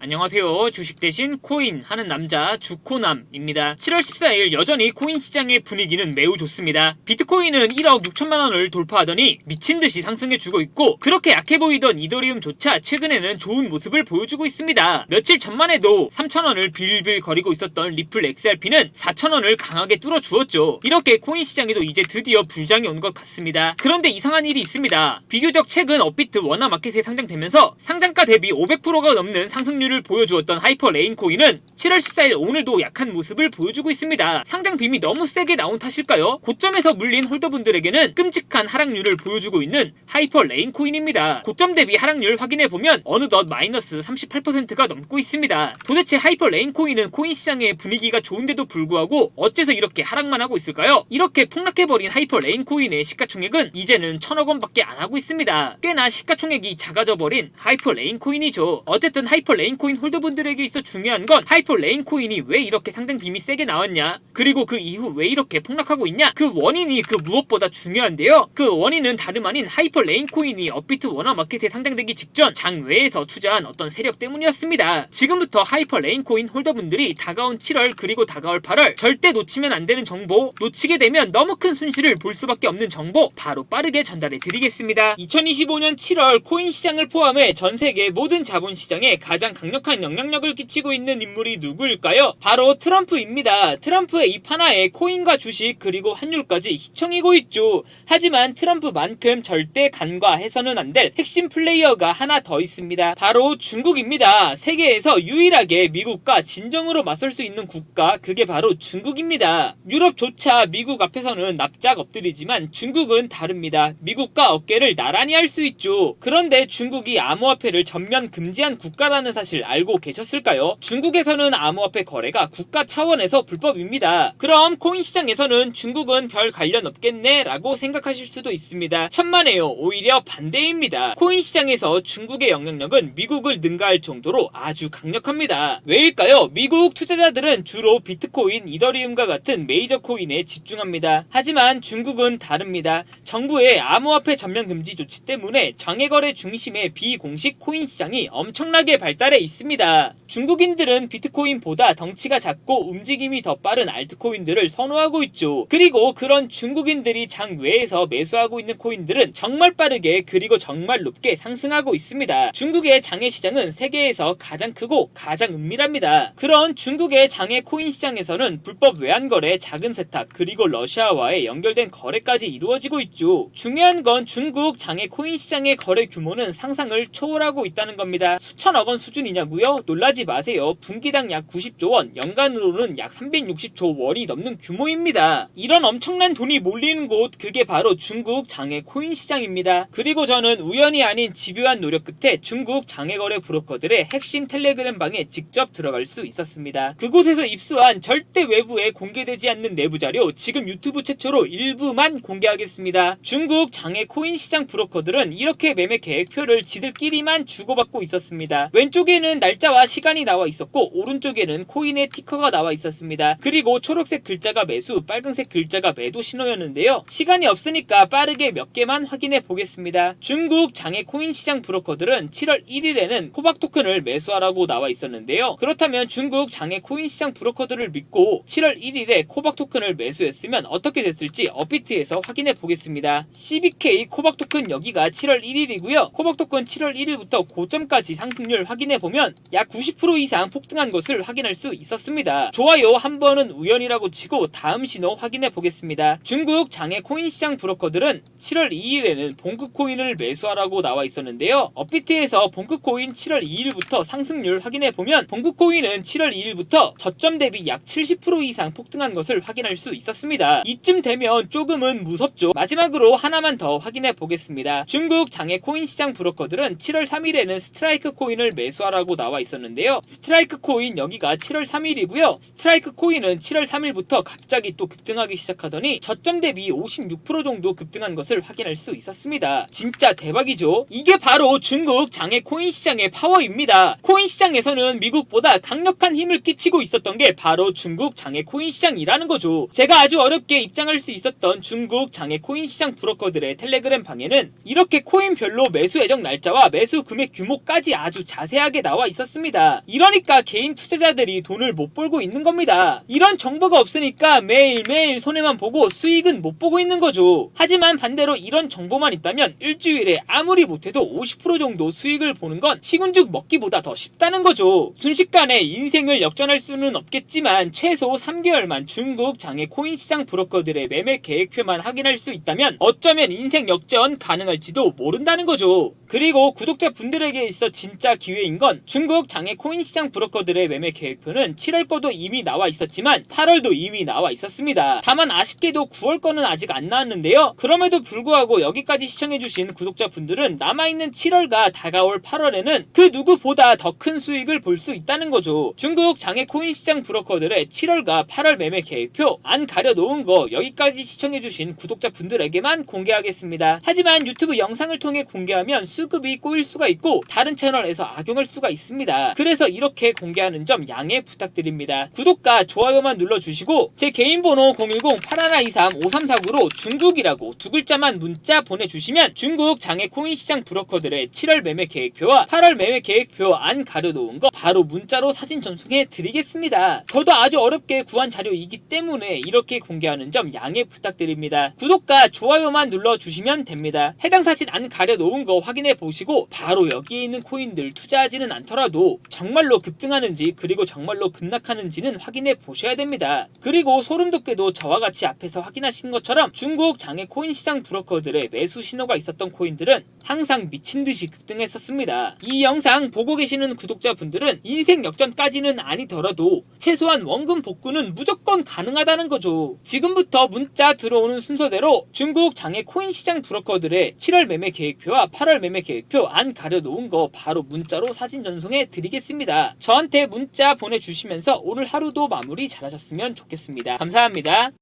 안녕하세요. 주식 대신 코인 하는 남자 주코남입니다. 7월 14일 여전히 코인 시장의 분위기는 매우 좋습니다. 비트코인은 1억 6천만 원을 돌파하더니 미친듯이 상승해주고 있고, 그렇게 약해 보이던 이더리움조차 최근에는 좋은 모습을 보여주고 있습니다. 며칠 전만 해도 3천 원을 빌빌 거리고 있었던 리플 XRP는 4천 원을 강하게 뚫어주었죠. 이렇게 코인 시장에도 이제 드디어 불장이 온 것 같습니다. 그런데 이상한 일이 있습니다. 비교적 최근 업비트 원화마켓에 상장되면서 상장가 대비 500%가 넘는 상승률 을 보여주었던 하이퍼레인 코인은 7월 14일 오늘도 약한 모습을 보여주고 있습니다. 상장 빔이 너무 세게 나온 탓일까요? 고점에서 물린 홀더분들에게는 끔찍한 하락률을 보여주고 있는 하이퍼레인 코인입니다. 고점 대비 하락률 확인해보면 어느덧 마이너스 38%가 넘고 있습니다. 도대체 하이퍼레인 코인은 코인 시장의 분위기가 좋은데도 불구하고 어째서 이렇게 하락만 하고 있을까요? 이렇게 폭락해버린 하이퍼레인 코인의 시가총액은 이제는 1000억 원밖에 안 하고 있습니다. 꽤나 시가총액이 작아져버린 하이퍼레인 코인이죠. 어쨌든 하이퍼레인 코인 홀더분들에게 있어 중요한 건 하이퍼레인 코인이 왜 이렇게 상장 빔이 세게 나왔냐, 그리고 그 이후 왜 이렇게 폭락하고 있냐, 그 원인이 그 무엇보다 중요한데요. 그 원인은 다름 아닌 하이퍼레인 코인이 업비트 원화마켓에 상장되기 직전 장외에서 투자한 어떤 세력 때문이었습니다. 지금부터 하이퍼레인 코인 홀더분들이 다가온 7월 그리고 다가올 8월 절대 놓치면 안 되는 정보, 놓치게 되면 너무 큰 손실을 볼 수밖에 없는 정보 바로 빠르게 전달해 드리겠습니다. 2025년 7월 코인 시장을 포함해 전 세계 모든 자본시장에 가장 강력한 영향력을 끼치고 있는 인물이 누구일까요? 바로 트럼프입니다. 트럼프의 입 하나에 코인과 주식 그리고 환율까지 휘청이고 있죠. 하지만 트럼프만큼 절대 간과해서는 안 될 핵심 플레이어가 하나 더 있습니다. 바로 중국입니다. 세계에서 유일하게 미국과 진정으로 맞설 수 있는 국가, 그게 바로 중국입니다. 유럽조차 미국 앞에서는 납작 엎드리지만 중국은 다릅니다. 미국과 어깨를 나란히 할 수 있죠. 그런데 중국이 암호화폐를 전면 금지한 국가라는 사실 알고 계셨을까요? 중국에서는 암호화폐 거래가 국가 차원에서 불법입니다. 그럼 코인 시장에서는 중국은 별 관련 없겠네 라고 생각하실 수도 있습니다. 천만에요. 오히려 반대입니다. 코인 시장에서 중국의 영향력은 미국을 능가할 정도로 아주 강력합니다. 왜일까요? 미국 투자자들은 주로 비트코인, 이더리움과 같은 메이저 코인에 집중합니다. 하지만 중국은 다릅니다. 정부의 암호화폐 전면 금지 조치 때문에 장외거래 중심의 비공식 코인 시장이 엄청나게 발달해 있습니다. 중국인들은 비트코인보다 덩치가 작고 움직임이 더 빠른 알트코인들을 선호하고 있죠. 그리고 그런 중국인들이 장외에서 매수하고 있는 코인들은 정말 빠르게 그리고 정말 높게 상승하고 있습니다. 중국의 장외 시장은 세계에서 가장 크고 가장 은밀합니다. 그런 중국의 장외 코인 시장에서는 불법 외환거래, 자금 세탁, 그리고 러시아와의 연결된 거래까지 이루어지고 있죠. 중요한 건 중국 장외 코인 시장의 거래 규모는 상상을 초월하고 있다는 겁니다. 수천억 원 수준이냐고요? 놀라지 마세요. 분기당 약 90조 원, 연간으로는 약 360조 원이 넘는 규모입니다. 이런 엄청난 돈이 몰리는 곳, 그게 바로 중국 장외 코인 시장입니다. 그리고 저는 우연이 아닌 집요한 노력 끝에 중국 장외거래 브로커들의 핵심 텔레그램 방에 직접 들어갈 수 있었습니다. 그곳에서 입수한 절대 외부에 공개되지 않는 내부 자료, 지금 유튜브 최초로 일부만 공개하겠습니다. 중국 장외 코인 시장 브로커들은 이렇게 매매 계획표를 지들끼리만 주고받고 있었습니다. 왼쪽에는 날짜와 시간이 나와 있었고, 오른쪽에는 코인의 티커가 나와 있었습니다. 그리고 초록색 글자가 매수, 빨간색 글자가 매도 신호였는데요. 시간이 없으니까 빠르게 몇 개만 확인해 보겠습니다. 중국 장외 코인 시장 브로커들은 7월 1일에는 코박 토큰을 매수하라고 나와 있었는데요. 그렇다면 중국 장외 코인 시장 브로커들을 믿고 7월 1일에 코박 토큰을 매수했으면 어떻게 됐을지 업비트에서 확인해 보겠습니다. CBK 코박 토큰 여기가 7월 1일이고요. 코박 토큰 7월 1일부터 고점까지 상승률 확인해 보면 약 90% 이상 폭등한 것을 확인할 수 있었습니다. 좋아요 한 번은 우연이라고 치고 다음 신호 확인해 보겠습니다. 중국 장외 코인 시장 브로커들은 7월 2일에는 봉크코인을 매수하라고 나와 있었는데요. 업비트에서 봉크코인 7월 2일부터 상승률 확인해 보면 봉크코인은 7월 2일부터 저점 대비 약 70% 이상 폭등한 것을 확인할 수 있었습니다. 이쯤 되면 조금은 무섭죠. 마지막으로 하나만 더 확인해 보겠습니다. 중국 장외 코인 시장 브로커들은 7월 3일에는 스트라이크 코인을 매수하라고 나와 있었는데요. 스트라이크 코인 여기가 7월 3일이고요. 스트라이크 코인은 7월 3일부터 갑자기 또 급등하기 시작하더니 저점 대비 56% 정도 급등한 것을 확인할 수 있었습니다. 진짜 대박이죠. 이게 바로 중국 장외 코인 시장의 파워입니다. 코인 시장에서는 미국보다 강력한 힘을 끼치고 있었던 게 바로 중국 장외 코인 시장이라는 거죠. 제가 아주 어렵게 입장할 수 있었던 중국 장외 코인 시장 브로커들의 텔레그램 방에는 이렇게 코인별로 매수 예정 날짜와 매수 금액 규모까지 아주 자세하게 나와 있었습니다. 이러니까 개인 투자자들이 돈을 못 벌고 있는 겁니다. 이런 정보가 없으니까 매일매일 손해만 보고 수익은 못 보고 있는 거죠. 하지만 반대로 이런 정보만 있다면 일주일에 아무리 못해도 50% 정도 수익을 보는 건 시군죽 먹기보다 더 쉽다는 거죠. 순식간에 인생을 역전할 수는 없겠지만 최소 3개월만 중국 장외 코인 시장 브로커들의 매매 계획표만 확인할 수 있다면 어쩌면 인생 역전 가능할지도 모른다는 거죠. 그리고 구독자분들에게 있어 진짜 기회인 건 중국 장외 코인 시장 브로커들의 매매 계획표는 7월 거도 이미 나와 있었지만 8월도 이미 나와 있었습니다. 다만 아쉽게도 9월 거는 아직 안 나왔는데요. 그럼에도 불구하고 여기까지 시청해주신 구독자분들은 남아있는 7월과 다가올 8월에는 그 누구보다 더 큰 수익을 볼 수 있다는 거죠. 중국 장외 코인 시장 브로커들의 7월과 8월 매매 계획표 안 가려놓은 거 여기까지 시청해주신 구독자분들에게만 공개하겠습니다. 하지만 유튜브 영상을 통해 공개하면 수급이 꼬일 수가 있고 다른 채널에서 악용할 수가 있습니다. 그래서 이렇게 공개하는 점 양해 부탁드립니다. 구독과 좋아요만 눌러주시고 제 개인 번호 010-8123-5349로 중국이라고 두 글자만 문자 보내주시면 중국 장외 코인 시장 브로커들의 7월 매매 계획표와 8월 매매 계획표 안 가려놓은 거 바로 문자로 사진 전송해 드리겠습니다. 저도 아주 어렵게 구한 자료이기 때문에 이렇게 공개하는 점 양해 부탁드립니다. 구독과 좋아요만 눌러주시면 됩니다. 해당 사진 안 가려놓은 거 확인해 보시고 바로 여기에 있는 코인들 투자하지는 않더라도 정말로 급등하는지 그리고 정말로 급락하는지는 확인해 보셔야 됩니다. 그리고 소름 돋게도 저와 같이 앞에서 확인하신 것처럼 중국 장외 코인 시장 브로커들의 매수 신호가 있었던 코인들은 항상 미친듯이 급등했었습니다. 이 영상 보고 계시는 구독자분들은 인생 역전까지는 아니더라도 최소한 원금 복구는 무조건 가능하다는 거죠. 지금부터 문자 들어오는 순서대로 중국 장외 코인 시장 브로커들의 7월 매매 계획표와 8월 매매 계획표 안 가려놓은 거 바로 문자로 사진 전송해 드리겠습니다. 저한테 문자 보내주시면서 오늘 하루도 마무리 잘하셨으면 좋겠습니다. 감사합니다.